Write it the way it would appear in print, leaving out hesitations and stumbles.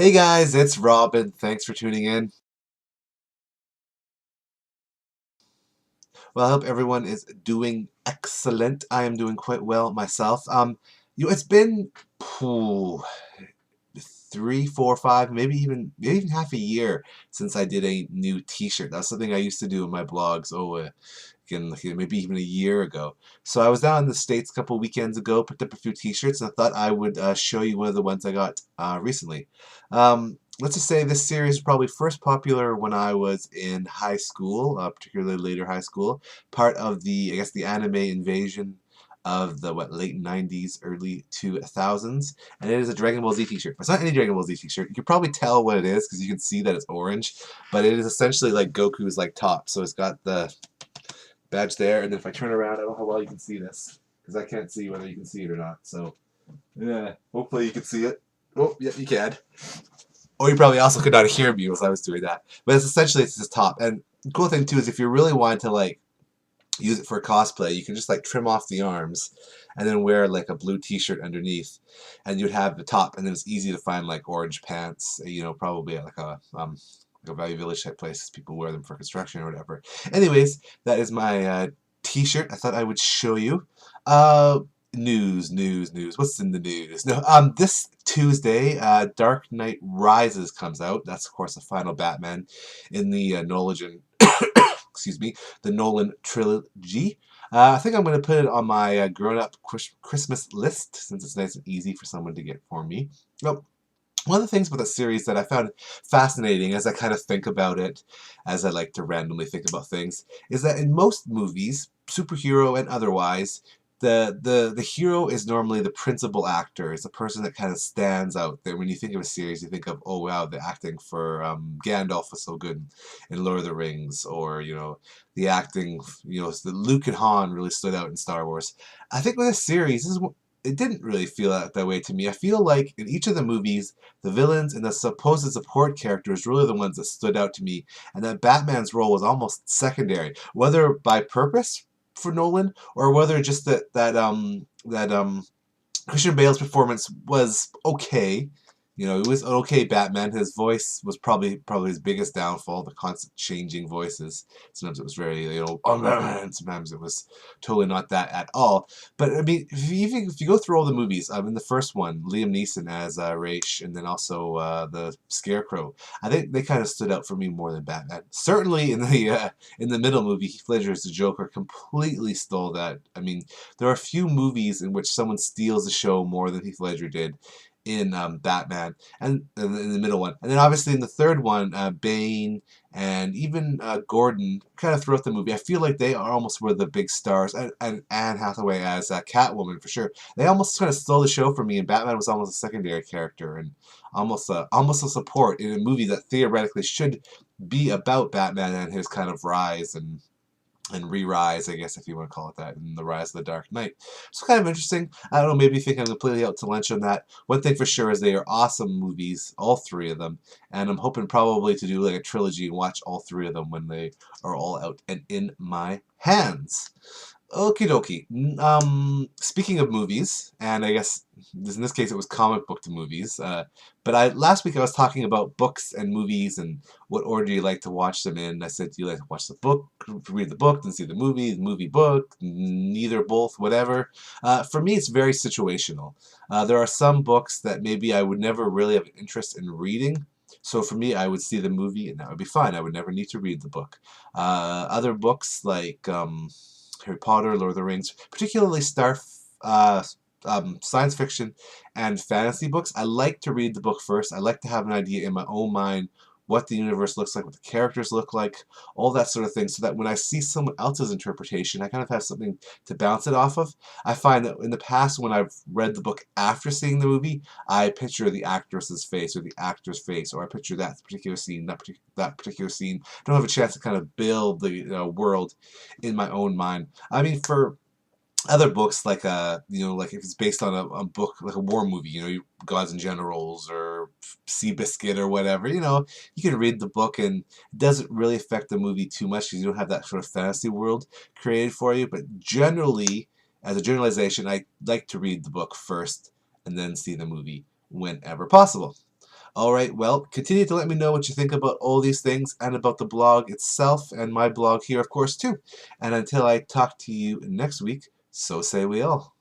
Hey guys, it's Robin. Thanks for tuning in. Well, I hope everyone is doing excellent. I am doing quite well myself. It's been phew, 3, 4, 5, maybe even half a year since I did a new T-shirt. That's something I used to do in my blogs. Again, like, maybe even a year ago. So I was down in the States a couple weekends ago, picked up a few T-shirts, and I thought I would show you one of the ones I got recently. Let's just say this series was probably first popular when I was in high school, particularly later high school, part of the, I guess, the anime invasion of the late 90s, early 2000s, and it is a Dragon Ball Z t-shirt. It's not any Dragon Ball Z t-shirt. You can probably tell what it is because you can see that it's orange, but it is essentially like Goku's like top. So it's got the badge there, and then if I turn around, I don't know how well you can see this because I can't see whether you can see it or not. So yeah, hopefully you can see it. Oh, yeah, you can. Or you probably also could not hear me as I was doing that. But it's this top. And the cool thing too is if you really wanted to like use it for cosplay, you can just like trim off the arms and then wear like a blue t-shirt underneath, and you'd have the top, and then it's easy to find like orange pants, probably at like a Value Village type place. People wear them for construction or whatever. Anyways, that is my t-shirt I thought I would show you. News. What's in the news? No, this Tuesday, Dark Knight Rises comes out. That's of course the final Batman in the Nolan, excuse me, the Nolan trilogy. I think I'm going to put it on my grown-up Christmas list since it's nice and easy for someone to get for me. Well, one of the things about the series that I found fascinating as I kind of think about it, as I like to randomly think about things, is that in most movies, superhero and otherwise, the hero is normally the principal actor. It's the person that kind of stands out there. When you think of a series, you think of, oh wow, the acting for Gandalf was so good in Lord of the Rings, or the acting, the Luke and Han really stood out in Star Wars. I think with this series, it didn't really feel that way to me. I feel like in each of the movies, the villains and the supposed support characters really the ones that stood out to me, and that Batman's role was almost secondary, whether by purpose for Nolan or whether just that Christian Bale's performance was okay. It was an okay Batman. His voice was probably his biggest downfall, the constant changing voices. Sometimes it was very, oh man, sometimes it was totally not that at all. But I mean, if you go through all the movies, in the first one, Liam Neeson as Ra's, and then also the Scarecrow, I think they kind of stood out for me more than Batman. Certainly in the middle movie, Heath Ledger as the Joker completely stole that. I mean, there are a few movies in which someone steals the show more than Heath Ledger did in Batman, and in the middle one, and then obviously in the third one, Bane and even Gordon, kind of throughout the movie, I feel like they are almost were the big stars, and Anne Hathaway as Catwoman for sure. They almost kind of stole the show for me, and Batman was almost a secondary character and almost a support in a movie that theoretically should be about Batman and his kind of rise and re-rise, I guess, if you want to call it that, and the rise of the Dark Knight. It's kind of interesting. I don't know, maybe you think I'm completely out to lunch on that. One thing for sure is they are awesome movies, all three of them, and I'm hoping probably to do like a trilogy and watch all three of them when they are all out and in my hands. Okie dokie. Speaking of movies, and I guess in this case it was comic book to movies. But last week I was talking about books and movies and what order you like to watch them in. I said, do you like to watch the book, read the book, then see the movie book, neither, both, whatever. For me, it's very situational. There are some books that maybe I would never really have an interest in reading. So for me, I would see the movie and that would be fine. I would never need to read the book. Other books like Harry Potter, Lord of the Rings, particularly uh, science fiction and fantasy books. I like to read the book first. I like to have an idea in my own mind what the universe looks like, what the characters look like, all that sort of thing, so that when I see someone else's interpretation, I kind of have something to bounce it off of. I find that in the past, when I've read the book after seeing the movie, I picture the actress's face or the actor's face, or I picture that particular scene, that particular scene. I don't have a chance to kind of build the world in my own mind. I mean, for other books like like if it's based on a book like a war movie, Gods and Generals or Seabiscuit or whatever, you can read the book and it doesn't really affect the movie too much because you don't have that sort of fantasy world created for you. But generally, as a generalization, I like to read the book first and then see the movie whenever possible. All right, well, continue to let me know what you think about all these things and about the blog itself and my blog here, of course, too. And until I talk to you next week, so say we all.